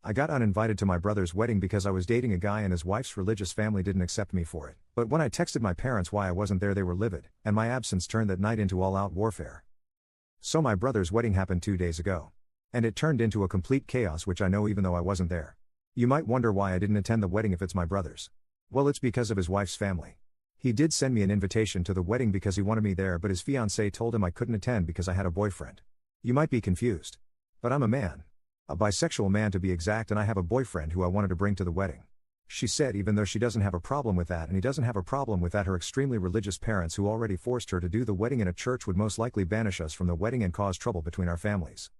I got uninvited to my brother's wedding because I was dating a guy and his wife's religious family didn't accept me for it. But when I texted my parents why I wasn't there, they were livid, and my absence turned that night into all-out warfare. So my brother's wedding happened 2 days ago. And it turned into a complete chaos, which I know even though I wasn't there. You might wonder why I didn't attend the wedding if it's my brother's. Well, it's because of his wife's family. He did send me an invitation to the wedding because he wanted me there, but his fiancée told him I couldn't attend because I had a boyfriend. You might be confused. But I'm a man. A bisexual man to be exact, and I have a boyfriend who I wanted to bring to the wedding. She said even though she doesn't have a problem with that and he doesn't have a problem with that, her extremely religious parents who already forced her to do the wedding in a church would most likely banish us from the wedding and cause trouble between our families.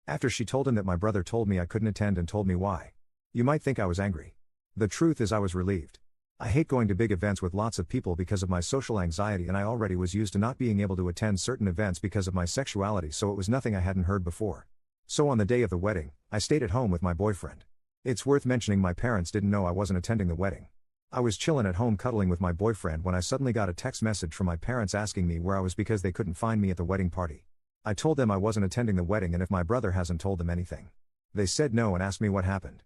After she told him that, my brother told me I couldn't attend and told me why. You might think I was angry. The truth is I was relieved. I hate going to big events with lots of people because of my social anxiety, and I already was used to not being able to attend certain events because of my sexuality, so it was nothing I hadn't heard before. So on the day of the wedding, I stayed at home with my boyfriend. It's worth mentioning my parents didn't know I wasn't attending the wedding. I was chillin' at home cuddling with my boyfriend when I suddenly got a text message from my parents asking me where I was because they couldn't find me at the wedding party. I told them I wasn't attending the wedding and if my brother hasn't told them anything. They said no and asked me what happened.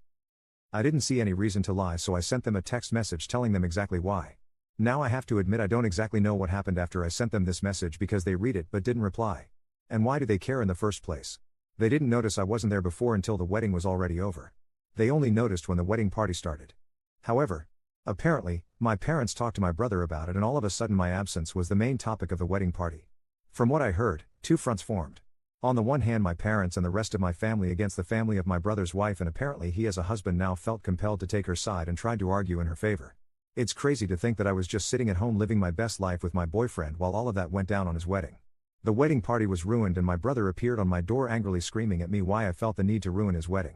I didn't see any reason to lie, so I sent them a text message telling them exactly why. Now I have to admit I don't exactly know what happened after I sent them this message because they read it but didn't reply. And why do they care in the first place? They didn't notice I wasn't there before until the wedding was already over. They only noticed when the wedding party started. However, apparently, my parents talked to my brother about it and all of a sudden my absence was the main topic of the wedding party. From what I heard, two fronts formed. On the one hand, my parents and the rest of my family against the family of my brother's wife, and apparently he as a husband now felt compelled to take her side and tried to argue in her favor. It's crazy to think that I was just sitting at home living my best life with my boyfriend while all of that went down on his wedding. The wedding party was ruined and my brother appeared on my door angrily screaming at me why I felt the need to ruin his wedding.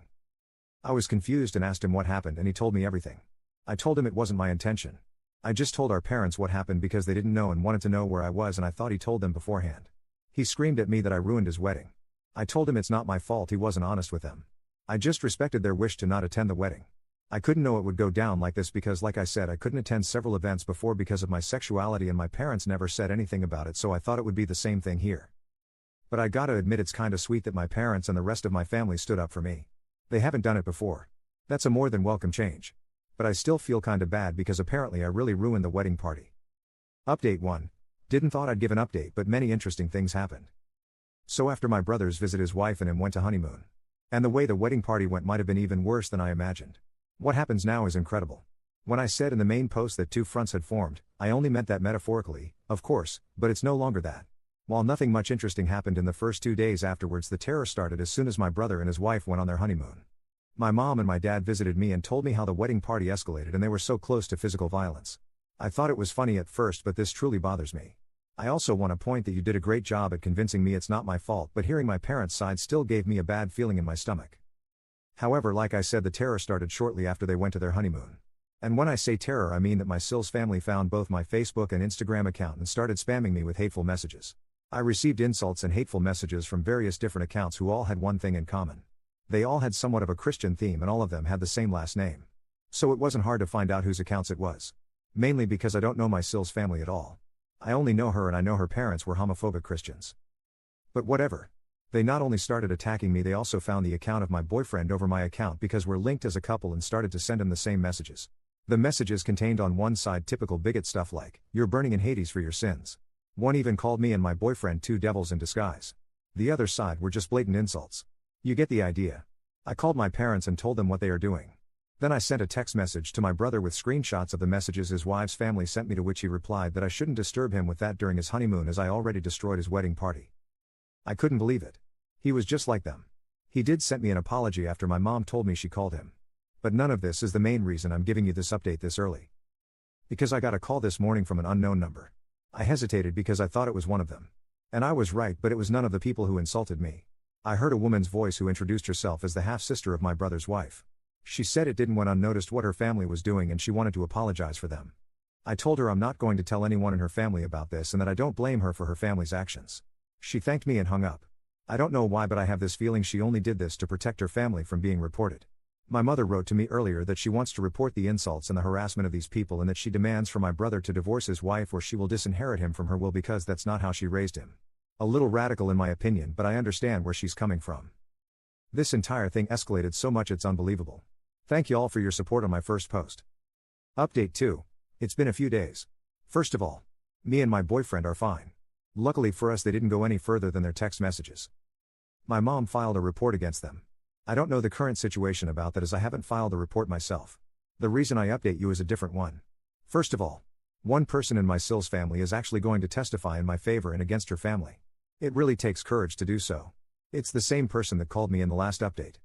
I was confused and asked him what happened and he told me everything. I told him it wasn't my intention. I just told our parents what happened because they didn't know and wanted to know where I was, and I thought he told them beforehand. He screamed at me that I ruined his wedding. I told him it's not my fault, he wasn't honest with them. I just respected their wish to not attend the wedding. I couldn't know it would go down like this because, like I said, I couldn't attend several events before because of my sexuality and my parents never said anything about it, so I thought it would be the same thing here. But I gotta admit it's kinda sweet that my parents and the rest of my family stood up for me. They haven't done it before. That's a more than welcome change. But I still feel kinda bad because apparently I really ruined the wedding party. Update 1. Didn't thought I'd give an update, but many interesting things happened. So after my brother's visit, his wife and him went to honeymoon. And the way the wedding party went might have been even worse than I imagined. What happens now is incredible. When I said in the main post that two fronts had formed, I only meant that metaphorically, of course, but it's no longer that. While nothing much interesting happened in the first 2 days afterwards, the terror started as soon as my brother and his wife went on their honeymoon. My mom and my dad visited me and told me how the wedding party escalated and they were so close to physical violence. I thought it was funny at first, but this truly bothers me. I also want to point that you did a great job at convincing me it's not my fault, but hearing my parents' side still gave me a bad feeling in my stomach. However, like I said, the terror started shortly after they went to their honeymoon. And when I say terror, I mean that my Sills family found both my Facebook and Instagram account and started spamming me with hateful messages. I received insults and hateful messages from various different accounts who all had one thing in common. They all had somewhat of a Christian theme and all of them had the same last name. So it wasn't hard to find out whose accounts it was. Mainly because I don't know my Sills family at all. I only know her and I know her parents were homophobic Christians. But whatever. They not only started attacking me, they also found the account of my boyfriend over my account because we're linked as a couple and started to send him the same messages. The messages contained on one side typical bigot stuff like, "You're burning in Hades for your sins." One even called me and my boyfriend two devils in disguise. The other side were just blatant insults. You get the idea. I called my parents and told them what they are doing. Then I sent a text message to my brother with screenshots of the messages his wife's family sent me, to which he replied that I shouldn't disturb him with that during his honeymoon as I already destroyed his wedding party. I couldn't believe it. He was just like them. He did send me an apology after my mom told me she called him. But none of this is the main reason I'm giving you this update this early. Because I got a call this morning from an unknown number. I hesitated because I thought it was one of them. And I was right, but it was none of the people who insulted me. I heard a woman's voice who introduced herself as the half-sister of my brother's wife. She said it didn't went unnoticed what her family was doing and she wanted to apologize for them. I told her I'm not going to tell anyone in her family about this and that I don't blame her for her family's actions. She thanked me and hung up. I don't know why, but I have this feeling she only did this to protect her family from being reported. My mother wrote to me earlier that she wants to report the insults and the harassment of these people and that she demands for my brother to divorce his wife or she will disinherit him from her will because that's not how she raised him. A little radical in my opinion, but I understand where she's coming from. This entire thing escalated so much it's unbelievable. Thank you all for your support on my first post. Update 2. It's been a few days. First of all, me and my boyfriend are fine. Luckily for us, they didn't go any further than their text messages. My mom filed a report against them. I don't know the current situation about that as I haven't filed a report myself. The reason I update you is a different one. First of all, one person in my Sills family is actually going to testify in my favor and against her family. It really takes courage to do so. It's the same person that called me in the last update.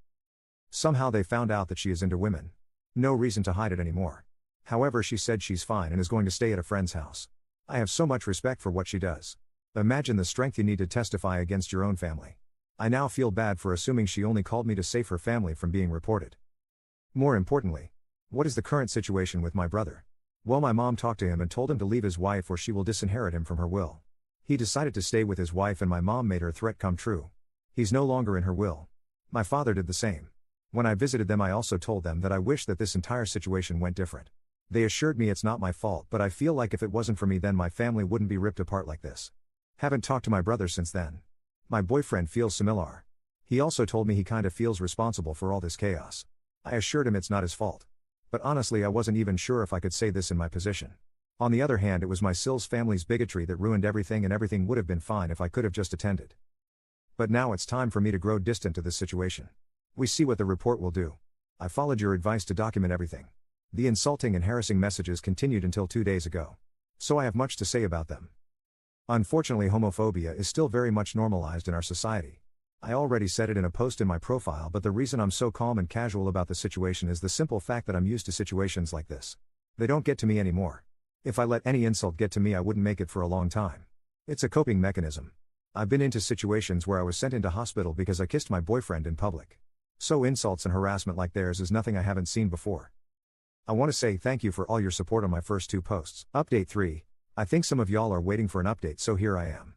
Somehow they found out that she is into women. No reason to hide it anymore. However, she said she's fine and is going to stay at a friend's house. I have so much respect for what she does. Imagine the strength you need to testify against your own family. I now feel bad for assuming she only called me to save her family from being reported. More importantly, what is the current situation with my brother? Well, my mom talked to him and told him to leave his wife or she will disinherit him from her will. He decided to stay with his wife and my mom made her threat come true. He's no longer in her will. My father did the same. When I visited them, I also told them that I wish that this entire situation went different. They assured me it's not my fault, but I feel like if it wasn't for me then my family wouldn't be ripped apart like this. Haven't talked to my brother since then. My boyfriend feels similar. He also told me he kinda feels responsible for all this chaos. I assured him it's not his fault. But honestly, I wasn't even sure if I could say this in my position. On the other hand, it was my Sills family's bigotry that ruined everything, and everything would have been fine if I could have just attended. But now it's time for me to grow distant to this situation. We see what the report will do. I followed your advice to document everything. The insulting and harassing messages continued until 2 days ago. So I have much to say about them. Unfortunately, homophobia is still very much normalized in our society. I already said it in a post in my profile, but the reason I'm so calm and casual about the situation is the simple fact that I'm used to situations like this. They don't get to me anymore. If I let any insult get to me, I wouldn't make it for a long time. It's a coping mechanism. I've been into situations where I was sent into hospital because I kissed my boyfriend in public. So insults and harassment like theirs is nothing I haven't seen before. I want to say thank you for all your support on my first 2 posts. Update 3. I think some of y'all are waiting for an update, so here I am.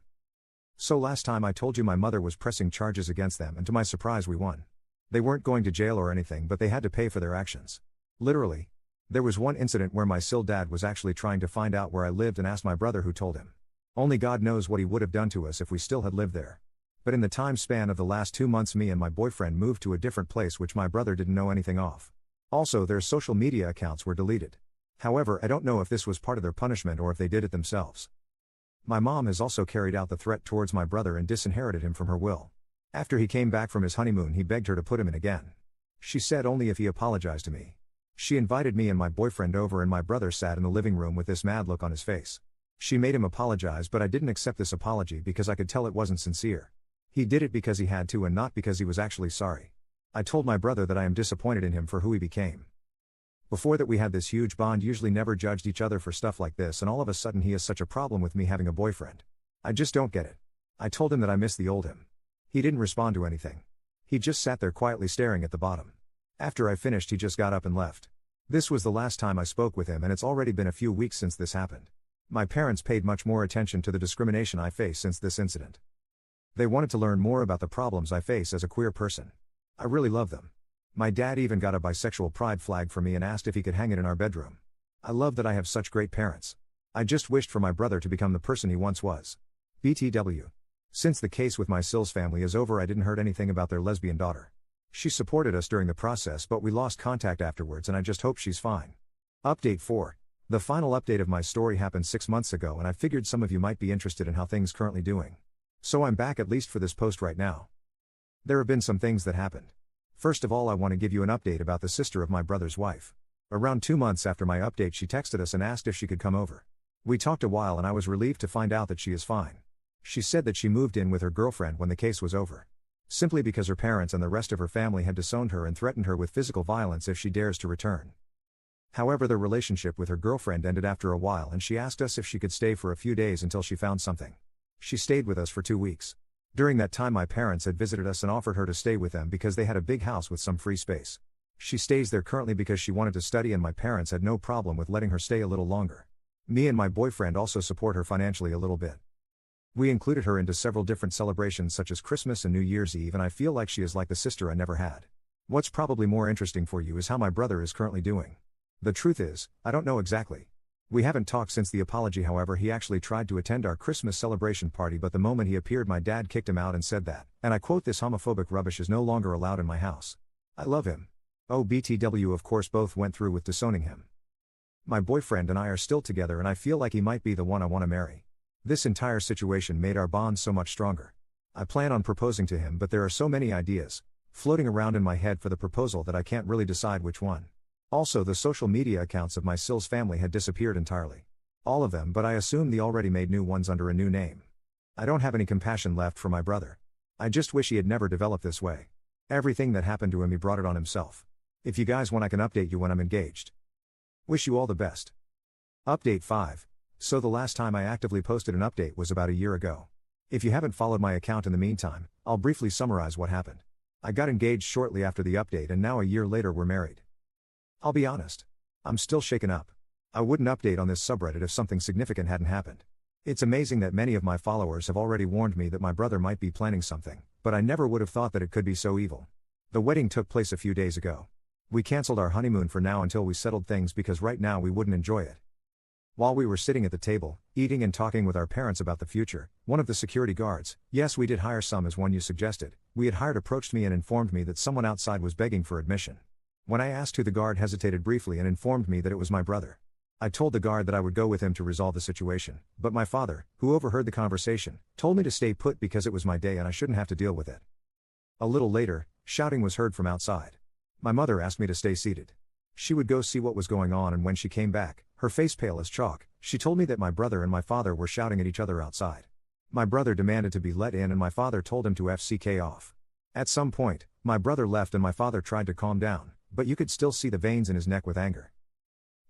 So last time I told you my mother was pressing charges against them, and to my surprise we won. They weren't going to jail or anything, but they had to pay for their actions. Literally. There was one incident where my Sill dad was actually trying to find out where I lived and asked my brother, who told him. Only God knows what he would have done to us if we still had lived there. But in the time span of the last 2 months, me and my boyfriend moved to a different place which my brother didn't know anything of. Also, their social media accounts were deleted. However, I don't know if this was part of their punishment or if they did it themselves. My mom has also carried out the threat towards my brother and disinherited him from her will. After he came back from his honeymoon, he begged her to put him in again. She said only if he apologized to me. She invited me and my boyfriend over, and my brother sat in the living room with this mad look on his face. She made him apologize, but I didn't accept this apology because I could tell it wasn't sincere. He did it because he had to and not because he was actually sorry. I told my brother that I am disappointed in him for who he became. Before that we had this huge bond, usually never judged each other for stuff like this, and all of a sudden he has such a problem with me having a boyfriend. I just don't get it. I told him that I miss the old him. He didn't respond to anything. He just sat there quietly staring at the bottom. After I finished, he just got up and left. This was the last time I spoke with him, and it's already been a few weeks since this happened. My parents paid much more attention to the discrimination I face since this incident. They wanted to learn more about the problems I face as a queer person. I really love them. My dad even got a bisexual pride flag for me and asked if he could hang it in our bedroom. I love that I have such great parents. I just wished for my brother to become the person he once was. BTW. Since the case with my Sills family is over, I didn't heard anything about their lesbian daughter. She supported us during the process, but we lost contact afterwards, and I just hope she's fine. Update 4. The final update of my story happened 6 months ago, and I figured some of you might be interested in how things currently doing. So I'm back, at least for this post right now. There have been some things that happened. First of all, I want to give you an update about the sister of my brother's wife. Around 2 months after my update, she texted us and asked if she could come over. We talked a while and I was relieved to find out that she is fine. She said that she moved in with her girlfriend when the case was over. Simply because her parents and the rest of her family had disowned her and threatened her with physical violence if she dares to return. However, the relationship with her girlfriend ended after a while, and she asked us if she could stay for a few days until she found something. She stayed with us for 2 weeks. During that time, my parents had visited us and offered her to stay with them because they had a big house with some free space. She stays there currently because she wanted to study, and my parents had no problem with letting her stay a little longer. Me and my boyfriend also support her financially a little bit. We included her into several different celebrations such as Christmas and New Year's Eve, and I feel like she is like the sister I never had. What's probably more interesting for you is how my brother is currently doing. The truth is, I don't know exactly. We haven't talked since the apology. However, he actually tried to attend our Christmas celebration party, but the moment he appeared my dad kicked him out and said that, and I quote, "This homophobic rubbish is no longer allowed in my house. I love him." BTW, of course both went through with disowning him. My boyfriend and I are still together and I feel like he might be the one I want to marry. This entire situation made our bond so much stronger. I plan on proposing to him, but there are so many ideas floating around in my head for the proposal that I can't really decide which one. Also, the social media accounts of my Sills family had disappeared entirely. All of them, but I assume they already made new ones under a new name. I don't have any compassion left for my brother. I just wish he had never developed this way. Everything that happened to him, he brought it on himself. If you guys want, I can update you when I'm engaged. Wish you all the best. Update 5. So the last time I actively posted an update was about a year ago. If you haven't followed my account in the meantime, I'll briefly summarize what happened. I got engaged shortly after the update and now a year later we're married. I'll be honest. I'm still shaken up. I wouldn't update on this subreddit if something significant hadn't happened. It's amazing that many of my followers have already warned me that my brother might be planning something, but I never would have thought that it could be so evil. The wedding took place a few days ago. We canceled our honeymoon for now until we settled things because right now we wouldn't enjoy it. While we were sitting at the table, eating and talking with our parents about the future, one of the security guards, yes, we did hire some as one you suggested, we had hired, approached me and informed me that someone outside was begging for admission. When I asked who, the guard hesitated briefly and informed me that it was my brother. I told the guard that I would go with him to resolve the situation, but my father, who overheard the conversation, told me to stay put because it was my day and I shouldn't have to deal with it. A little later, shouting was heard from outside. My mother asked me to stay seated. She would go see what was going on, and when she came back, her face pale as chalk, she told me that my brother and my father were shouting at each other outside. My brother demanded to be let in and my father told him to FCK off. At some point, my brother left and my father tried to calm down, but you could still see the veins in his neck with anger.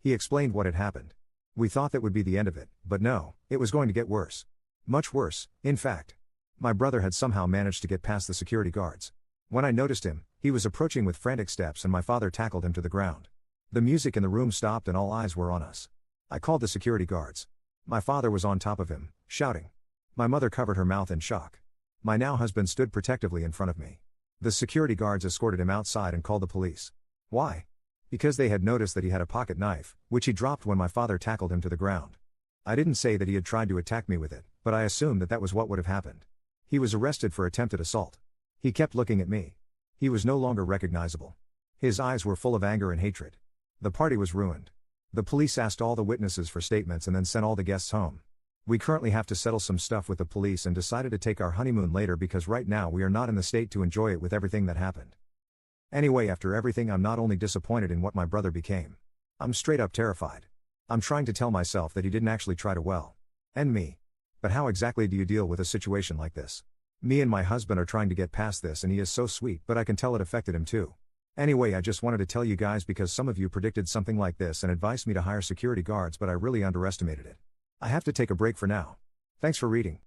He explained what had happened. We thought that would be the end of it, but no, it was going to get worse. Much worse, in fact. My brother had somehow managed to get past the security guards. When I noticed him, he was approaching with frantic steps and my father tackled him to the ground. The music in the room stopped and all eyes were on us. I called the security guards. My father was on top of him, shouting. My mother covered her mouth in shock. My now husband stood protectively in front of me. The security guards escorted him outside and called the police. Why? Because they had noticed that he had a pocket knife, which he dropped when my father tackled him to the ground. I didn't say that he had tried to attack me with it, but I assumed that that was what would have happened. He was arrested for attempted assault. He kept looking at me. He was no longer recognizable. His eyes were full of anger and hatred. The party was ruined. The police asked all the witnesses for statements and then sent all the guests home. We currently have to settle some stuff with the police and decided to take our honeymoon later because right now we are not in the state to enjoy it with everything that happened. Anyway, after everything, I'm not only disappointed in what my brother became. I'm straight up terrified. I'm trying to tell myself that he didn't actually try to well end me. But how exactly do you deal with a situation like this? Me and my husband are trying to get past this and he is so sweet, but I can tell it affected him too. Anyway, I just wanted to tell you guys because some of you predicted something like this and advised me to hire security guards, but I really underestimated it. I have to take a break for now. Thanks for reading.